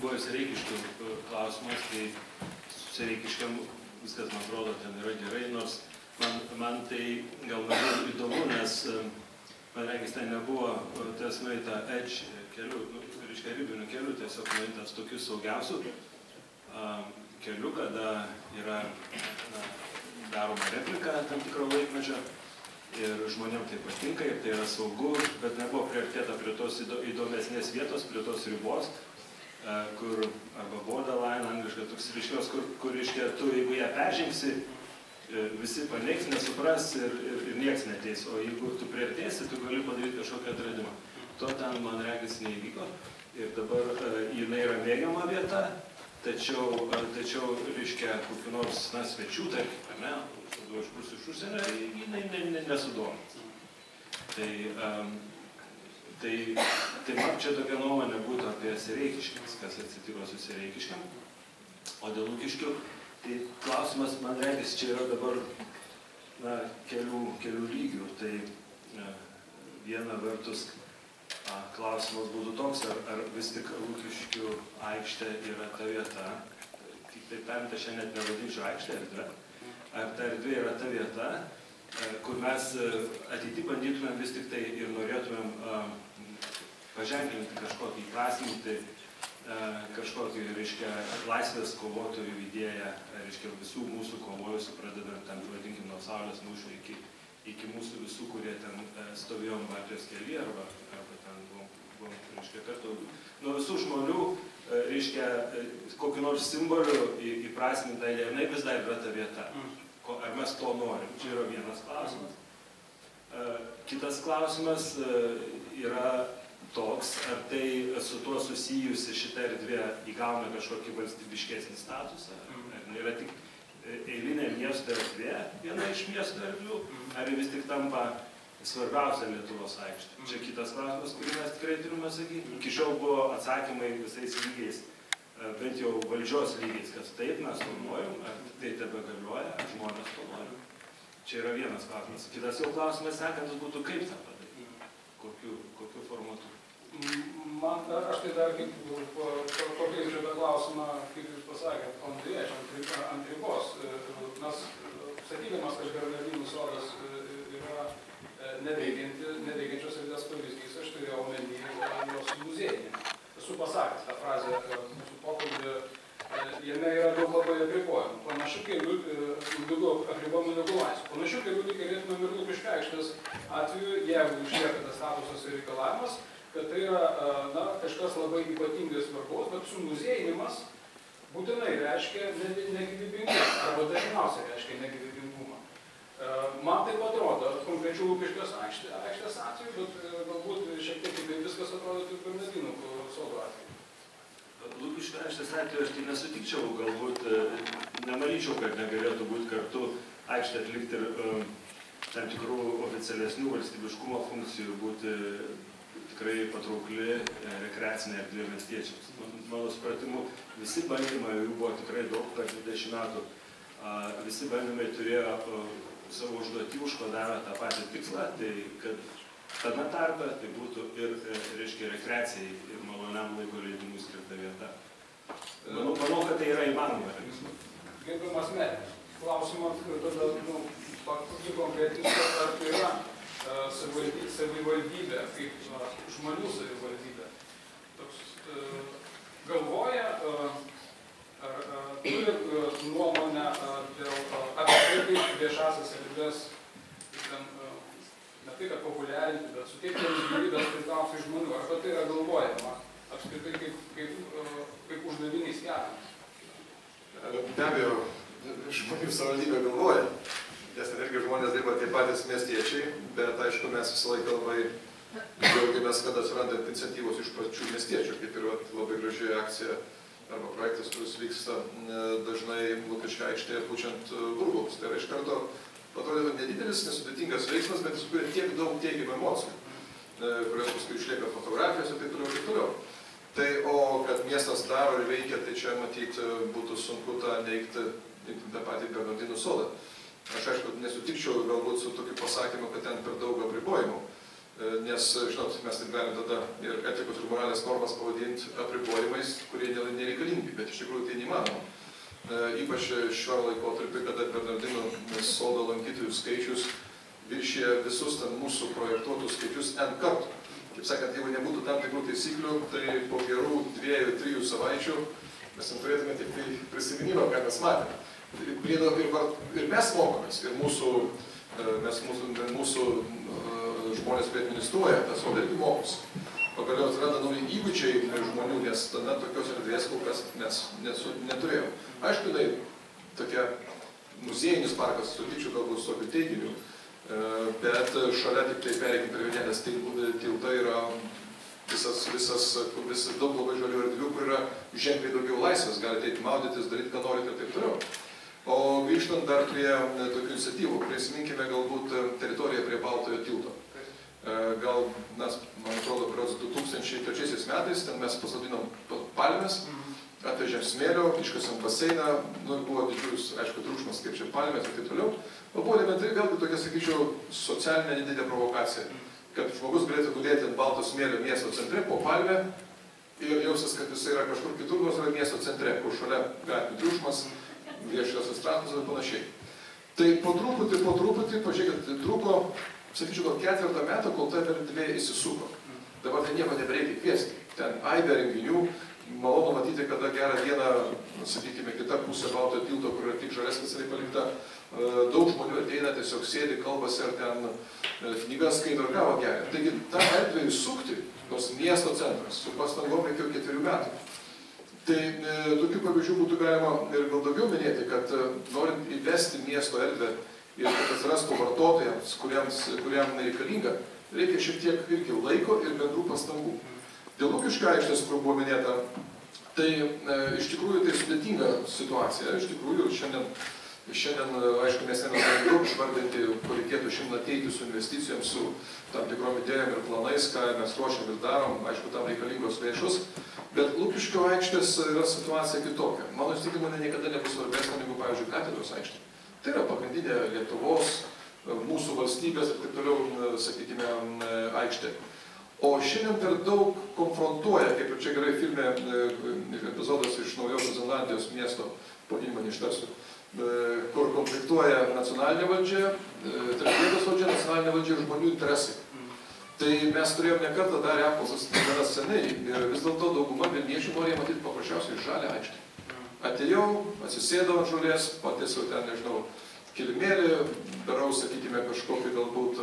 buvo Sereikiškių klausimas, tai Sereikiškiam viskas, man atrodo, ten yra gerai, nors man tai gal mažiau įdomu, nes man reikės, ten nebuvo tas nueita edge kelių, reiškia ribinių kelių, tiesiog nueitas tokių saugiausių kelių, kada yra daroma replika tam tikro laikmečio ir žmonėm tai patinka ir tai yra saugu, bet nebuvo priartėta prie tos įdomesnės vietos, prie tos ribos, kur arba borderline, angliškai toks ryškios, kur reiškia tu, jeigu ją peržengsi, visi paneigs, nesupras ir nieks neteis, o jeigu tu priartėsi, tu gali padaryti kažkokią atradimą. To ten, man regis, neįvyko ir dabar jinai yra mėgiama vieta, tačiau reiškia, kokių nors svečių, tarkim, ar ne, iš užsienio, jinai nesudomins. Tai man čia tokia nuomonė būtų apie Sereikiškiams, kas atsitiko su Sereikiškiam, o dėl Lukiškių. Tai klausimas, man regis, čia yra dabar kelių lygių. Tai viena vertus klausimas būtų toks, ar vis tik Lukiškių aikštė yra ta vieta, taip tariant, aš net nevadinčiau aikštė erdvė, ar ta erdvė yra ta vieta, kur mes ateity bandytumėm vis tik tai ir norėtumėm paženklinti kažkokį, įprasminti kažkokį, reiškia, laisvės kovotojų idėją, reiškia, visų mūsų kovojusių, pradedant ten, vadinkim, nuo Saulės mūšio iki mūsų visų, kurie ten stovėjom Baltijos kely, arba ten buvom, reiškia, kartu, nuo visų žmonių, reiškia, kokiu nors simboliu įprasminta idėja, jinai vis dar yra ta vieta. Ar mes to norim? Čia yra vienas klausimas. Kitas klausimas yra toks, ar tai su tuo susijusi šita erdvė įgauna kažkokį valstybiškesnį statusą, ar yra tik eilinė miesto erdvė, viena iš miesto erdvių, ar vis tik tampa svarbiausia Lietuvos aikštė. Čia kitas klausimas, kurį mes tikrai turime sakyti. Iki šiol buvo atsakymai visais lygiais, bent jau valdžios lygiais, kad taip mes to norim, ar tai tebegalioja, ar žmonės to norim. Čia yra vienas klausimas. Kitas jau klausimas sekantis būtų, kaip tą padaryti, kokiu formatu. Aš tai dar pakeisiu tą klausimą, kaip jūs pasakėt, ant ribos. Mes, sakydamas, kad Bernardinų sodas yra neveikiančios erdvės pavyzdys, aš turėjau omeny jos muziejinį. Esu pasakęs tą frazę mūsų pokalbį, jame yra daug labai apribojimų. Panašių kelių, daugiau apribojimų negu laisvų. Panašių kelių galėtume ir Lukiškių aikštės atveju, jeigu išlieka tas statusas ir reikalavimas, kad tai yra kažkas labai ypatingai svarbus, bet sumuziejinimas būtinai reiškia negyvybingumą, arba dažniausiai reiškia negyvybingumą. Man taip atrodo, konkrečių Lukiškės aikštės atveju, bet galbūt šiek tiek kitaip viskas atrodo kaip Bernardinų sodo atveju. Lukiškių aikštės atveju aš tai nesutikčiau, galbūt nemanyčiau, kad negalėtų būti kartu aikštė atlikti ir tam tikrų oficialesnių valstybiškumo funkcijų, būti tikrai patraukli rekreacinė erdvė miestiečiams. Mano supratimu, visi bandymai, jų buvo tikrai daug per 20 metų, visi bandymai turėjo savo užduotį užkodavę tą patį tikslą, tai kad tame tarpe tai būtų ir, reiškia, rekreacijai ir maloniam laiko leidimui skirta vieta. Manau, kad tai yra įmanoma. Gerbiamas Meris, klausimas tada, konkretis, ar tai yra savivaldybė, kaip žmonių savivaldybė. Toks galvoja, ar turi nuomonę apie tai, kaip viešasias erdves, ne tai, kad populiarinti, bet suteikti gyvybės pritraukti žmonių. Arba tai yra galvojama apskritai kaip uždavinys keliamas. Be abejo, žmonių savivaldybė galvoja. Nes ten irgi žmonės dirba tie patys miestiečiai, bet aišku, mes visą laiką labai džiaugiamės, kad atsiranda iniciatyvos iš pačių miestiečių, kaip ir labai graži akcija arba projektas, kuris vyksta dažnai Lukiškių aikštėje pučiant burbulius. Tai yra iš karto, atrodo, nedidelis, nesudėtingas veiksmas, bet jis kuria tiek daug teigiamų emocijų, kurios paskui išlieka fotografijos ir taip toliau ir taip toliau. Tai, o kad miestas daro ir veikia, tai čia matyti būtų sunku tą neigti tą patį Bernardinų sodą. Aš aišku, nesutikčiau galbūt su tokiu pasakymu, kad ten per daug apribojimų, nes, žinot, mes taip galim tada ir etikos ir moralės normas pavadinti apribojimais, kurie iš tikrųjų tai neįmanoma. Ypač šiuo laikotarpiu, kada Bernardinų sodo lankytojų skaičius viršė visus ten mūsų projektuotus skaičius N kartų. Kaip sakant, jeigu nebūtų tam tikrų taisyklių, tai po gerų 2-3 savaičių mes turėtume tik tai prisiminimą, ką mes matėme. Ir mes mokomės, ir mūsų žmonės, kurie administruoja, tas irgi mokosi. Pagaliau atsiranda nauji įgūdžiai žmonių, nes tada tokios erdvės kol kas mes neturėjome. Aišku, tai tokia muziejinis parkas, sutikčiau galbūt su tokiu teiginiu, bet šalia tik tai pereikim prie Vienelės tiltą yra visas daug labai žalių erdvių, kur yra ženkliai daugiau laisvės, galite eiti maudytis, daryti, ką norite ir taip toliau. O grįžtant dar prie tokių iniciatyvų, prisiminkime galbūt teritoriją prie Baltojo tilto. Gal mes, man atrodo, 2003 metais, ten mes pasodinom palmes, atvežėm smėlio, iškasėm baseiną, buvo didžiulis, aišku, triukšmas, kaip čia palmės ir taip toliau. O buvo elementari vėlgi tokia, sakyčiau, socialinė nedidelė provokacija, kad žmogus galėtų gulėti ant balto smėlio miesto centre po palmę ir jausis, kad jis yra kažkur kitur, nors yra miesto centre, kur šalia gatvių triukšmas, viešasis transportas ir panašiai. Tai po truputį, pažiūrėkit, truko, sakyčiau, gal 4 metų, kol ta erdvė įsisuko. Dabar tai nieko nebereikia kviesti. Ten aibė renginių, malonu matyti, kada gerą dieną, sakykime, kita pusė Baltojo tilto, kur yra tik žalia specialiai palikta, daug žmonių ateina, tiesiog sėdi, kalbasi ar ten knygas skaito ir kavą geria. Taigi tą erdvę įsukti, nors miesto centras, su pastangom reikėjo 4 metų. Tai tokių pavyzdžių būtų galima ir gal daugiau minėti, kad norint įvesti miesto erdvę ir kad atsirastų vartotojams, kuriam nereikalinga, reikia šiek tiek irgi laiko ir bendrų pastangų. Dėl Lukiškių aikštės, kur buvo minėta, tai iš tikrųjų tai sudėtinga situacija. Iš tikrųjų, šiandien aišku, mes negalime daug išvardinti, ko reikėtų šiandien ateiti su investicijom, su tam tikrom idėjom ir planais, ką mes ruošiam ir darom, aišku, tam reikalingos lėšos. Bet Lukiškių aikštės yra situacija kitokia. Mano įsitikimu, niekada nebus svarbesnė negu, pavyzdžiui, Katedros aikštė. Tai yra pagrindinė Lietuvos, mūsų valstybės ir taip toliau, sakykime, aikštė. O šiandien per daug konfrontuoja, kaip ir čia gerai filme epizodas iš Naujosios Zelandijos miesto, pavadinimą neištarsiu, kur konfliktuoja nacionalinė valdžia, vietos valdžia, nacionalinė valdžia ir žmonių interesai. Tai mes turėjom ne kartą darę apklausas gana seniai ir vis dėlto dauguma vilniečių norėjo matyti paprasčiausiai žalią aikštę. Atėjau, atsisėdau ant žolės, patiesiau ten, nežinau, kilimėlį, darau, sakykime, kažkokį galbūt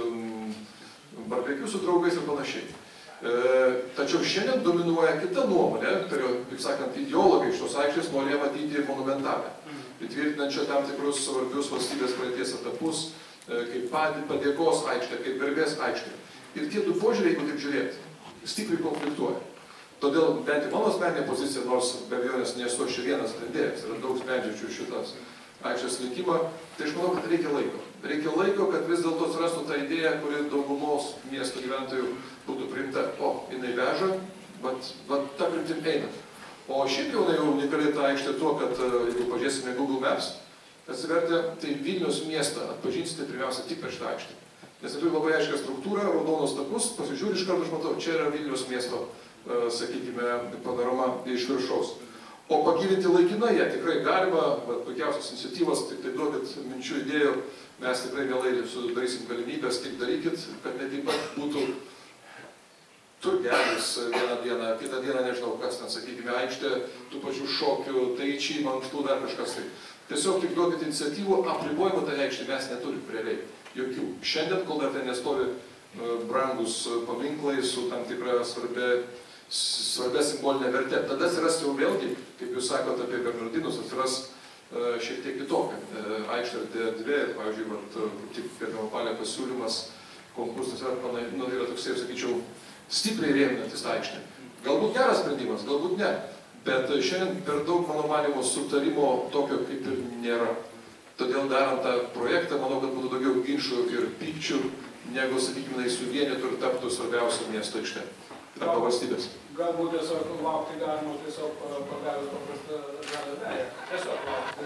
barbekių su draugais ir panašiai. Tačiau šiandien dominuoja kita nuomonė, kaip sakant, ideologai šios aikštės norėjo matyti monumentalę, įtvirtinančią tam tikrus svarbius valstybės praeities etapus, kaip padėkos aikštė, kaip garbės aikštė. Ir tie du požiūriai, jeigu taip žiūrėti, stipriai konfliktuoja. Todėl bent į mano asmeninę poziciją, nors be abejonės nesu aš vienas sprendėjas, yra daug sprendžiančių šitas aikštės likimą, tai aš manau, kad reikia laiko. Reikia laiko, kad vis dėlto atsirastų ta idėja, kuri daugumos miesto gyventojų būtų priimta, jinai veža, bet ta kryptim eina. O šiaip jau unikali ta aikštė tuo, kad jeigu pažiūrėsime Google Maps, atsivertę, tai Vilniaus miestą atpažinsite pirmiausia tik per šitą aikštę. Nes turi labai aiškę struktūrą, raudonos takus, pasižiūrį iš karto, aš matau, čia yra Vilniaus miesto, sakykime, panorama iš viršaus. O pagilinti laikinai ją tikrai galima, puikiausios iniciatyvos, tik tai duokit minčių idėjų, mes tikrai mielai sudarysim galimybės, tik darykit, kad ne taip pat būtų turgelis vieną dieną, kitą dieną nežinau kas ten, sakykime, aikštė, tų pačių šokių, taičiai, mankštų, dar kažkas tai. Tiesiog tik duokit iniciatyvų, apribojimų tai aikštė mes neturim realiai. Jokių. Šiandien, kol dar ten nestovi brangus paminklai su tam tikra svarbia simbolinė vertė, tada atsiras jau vėlgi, kaip jūs sakote apie Bernardinus, atsiras šiek tiek kitokia aikštė erdvė, pavyzdžiui, kaip gerbiamo Palė pasiūlymas, konkursas yra toksai, sakyčiau, stipriai rėminantis tą aikštę. Galbūt geras sprendimas, galbūt ne, bet šiandien per daug, mano manymo, sutarimo tokio kaip ir nėra. Todėl darant tą projektą, manau, kad būtų daugiau ginčų ir pykčių, negu, sakykime, suvienytų ir taptų svarbiausią miesto aikštę arba valstybės. Galbūt tiesiog laukti galima tiesiog pagavęs paprastą žalią veją. Tiesiog laukti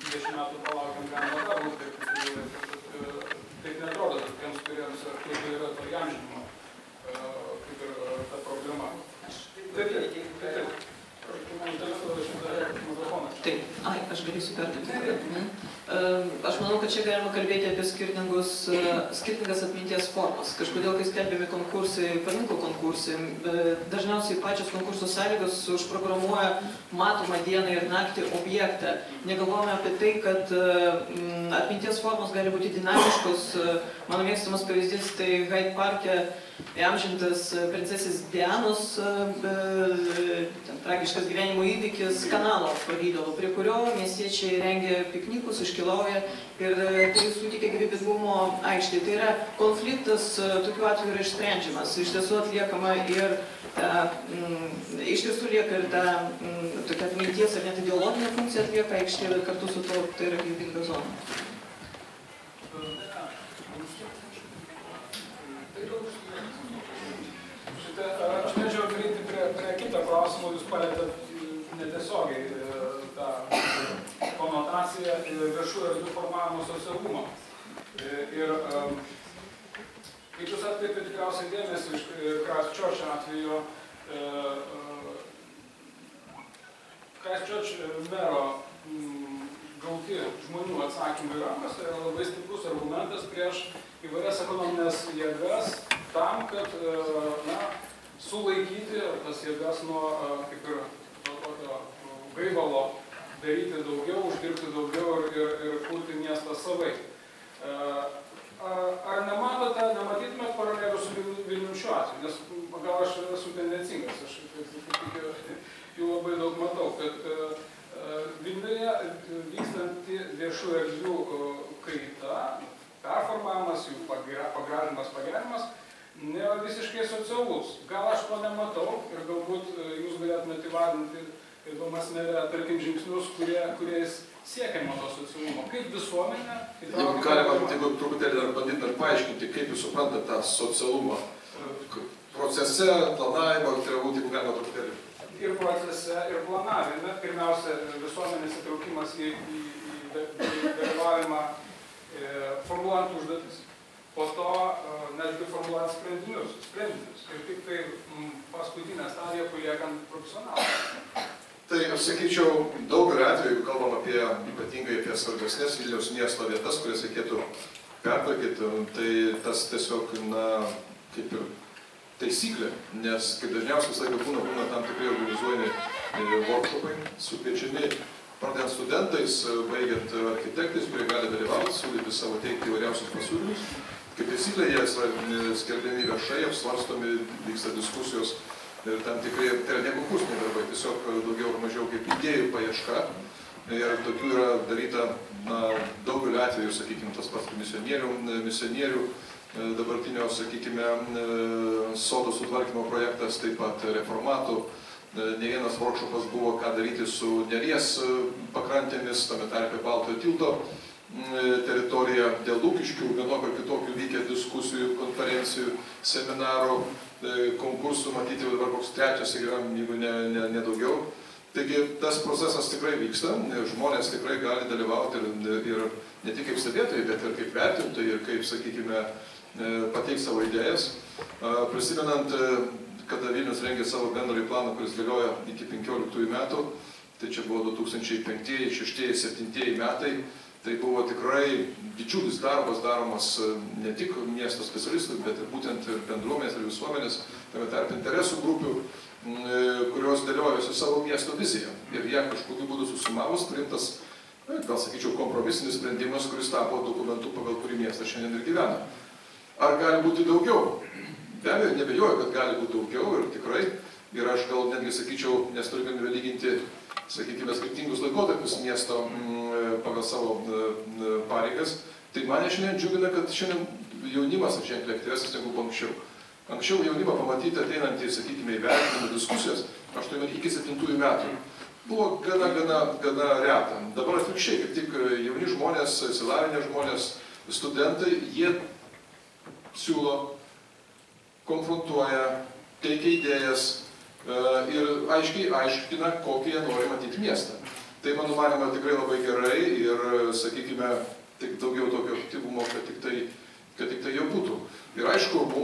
20 metų palaukiant galima galbūt taip pasižiūrėti. Taip netrodo tokiems, kuriems kaip yra to įamžinimo, kaip ir ta problema. Taip. aš galėsiu perduoti. Aš manau, kad čia galima kalbėti apie skirtingas atminties formas. Kažkodėl, kai skelbiami konkursai, paminklų konkursai, dažniausiai pačios konkurso sąlygos užprogramuoja matomą dieną ir naktį objektą. Negalvojame apie tai, kad atminties formos gali būti dinamiškos. Mano mėgstamas pavyzdys tai Hyde Parke įamžintas princesės Dianos tragiškas gyvenimo įvykis kanalo pavidalo, prie kurio miestiečiai rengia piknikus, iškilauja ir tai suteikia gyvybingumo aikštėje. Tai yra konfliktas tokiu atveju yra išsprendžiamas. Iš tiesų atliekama ir iš tiesų lieka ir ta tokia atminties ar net ideologinė funkcija atlieka aikštėje, bet kartu su to tai yra gyvybinga zona. Aš norėčiau daryti prie kitą klausimą, jūs palėtėt netiesiogiai tą konotaciją viešų erdvių formavimo socialumo. Ir kaip jūs atkreipėte tikriausiai dėmesį iš Christchurch atveju, Christchurch mero gauti žmonių atsakymai rankos yra labai stiprus argumentas prieš įvairias ekonominės jėgas tam, kad sulaikyti tas jėgas nuo kaip ir tokio gaivalo daryti daugiau, uždirbti daugiau ir kurti miestą savai. Ar nematytumėt paralelių su Vilnium šiuo atveju? Nes gal aš esu tendencingas, aš jų labai daug matau, kad Vilniuje vykstanti viešų erdvių kaita, performavimas, jų pagerinimas, nėra visiškai socialus. Gal aš to nematau ir galbūt jūs galėtumėte įvardinti įdomesnėlę, tarkim, žingsnius, kuriais siekiama to socialumo. Kaip visuomenė... Jeigu galima, truputėlį dar bandytumėt paaiškinti, kaip jūs suprantate tą socialumą procese, planavimo, tai galbūt, jeigu galima truputėlį. Ir procese, ir planavime. Pirmiausia, visuomenės įtraukimas į dalyvavimą formuluojant užduotis. Po to netgi formuluojant sprendinius. Ir tik tai paskutinę stadiją paliekant profesionalą. Tai aš sakyčiau, daugelį atvejų, jeigu kalbam ypatingai apie svarbesnės Vilniaus miesto vietas, kurias reikėtų pertvarkyti, tai tas tiesiog, kaip ir taisyklė, nes kaip dažniausiai visą laiką būna tam tikrai organizuojami workshopai, sukviečiami pradedant studentais, baigiant architektais, kurie gali dalyvauti, siūlyti savo teikti įvairiausius pasiūlymus. Kaip taisyklė, jie skelbiami viešai, apsvarstomi, vyksta diskusijos ir tam tikrai, tai yra nekonkursiniai darbai, tiesiog daugiau ar mažiau kaip idėjų paieška. Ir tokių yra daryta daugeliu atveju, sakykime, tas pats misionierių, dabartinio, sakykime, sodų sutvarkymo projektas, taip pat reformatų. Ne vienas workshopas buvo, ką daryti su Neries pakrantėmis, tame tarpe Baltojo tilto teritorija, dėl Lukiškių, vienokio ir kitokių vykę diskusijų, konferencijų, seminarų, konkursų, matyti dabar koks trečias yra, jeigu ne daugiau. Taigi tas procesas tikrai vyksta, žmonės tikrai gali dalyvauti ir ne tik kaip stebėtojai, bet ir kaip vertintojai ir kaip, sakykime, pateikti savo idėjas. Prisimenant, kada Vilnius rengė savo bendrąjį planą, kuris galioja iki 15 metų, tai čia buvo 2005, 2006, 2007 metai, tai buvo tikrai didžiulis darbas daromas ne tik miesto specialistų, bet ir būtent bendruomenės ir visuomenės, tame tarp interesų grupių, kurios dėliojosi savo miesto viziją. Ir ją kažkokiu būdu susumavus priimtas, gal sakyčiau, kompromisinis sprendimas, kuris tapo dokumentu, pagal kurį miestas šiandien ir gyvena. Ar gali būti daugiau? Be abejo, nebejoju, kad gali būti daugiau ir tikrai. Ir aš gal netgi sakyčiau, nes turime lyginti, sakykime, skirtingus laikotarpius miesto pagal savo pareigas. Tai mane šiandien džiugina, kad šiandien jaunimas ženkliai aktyvesnis negu anksčiau. Anksčiau jaunimą pamatyti ateinantį, sakykime, įvertinimų diskusijas, aš turime iki 7 metų, buvo gana reta. Dabar atvirkščiai, kaip tik jauni žmonės, išsilavinę žmonės, studentai, jie siūlo, konfrontuoja, teikia idėjas ir aiškiai aiškina, kokį jie nori matyti miestą. Tai, mano manimo, tikrai labai gerai ir, sakykime, tik daugiau tokio aktyvumo, kad tik tai jo būtų. Ir aišku, mums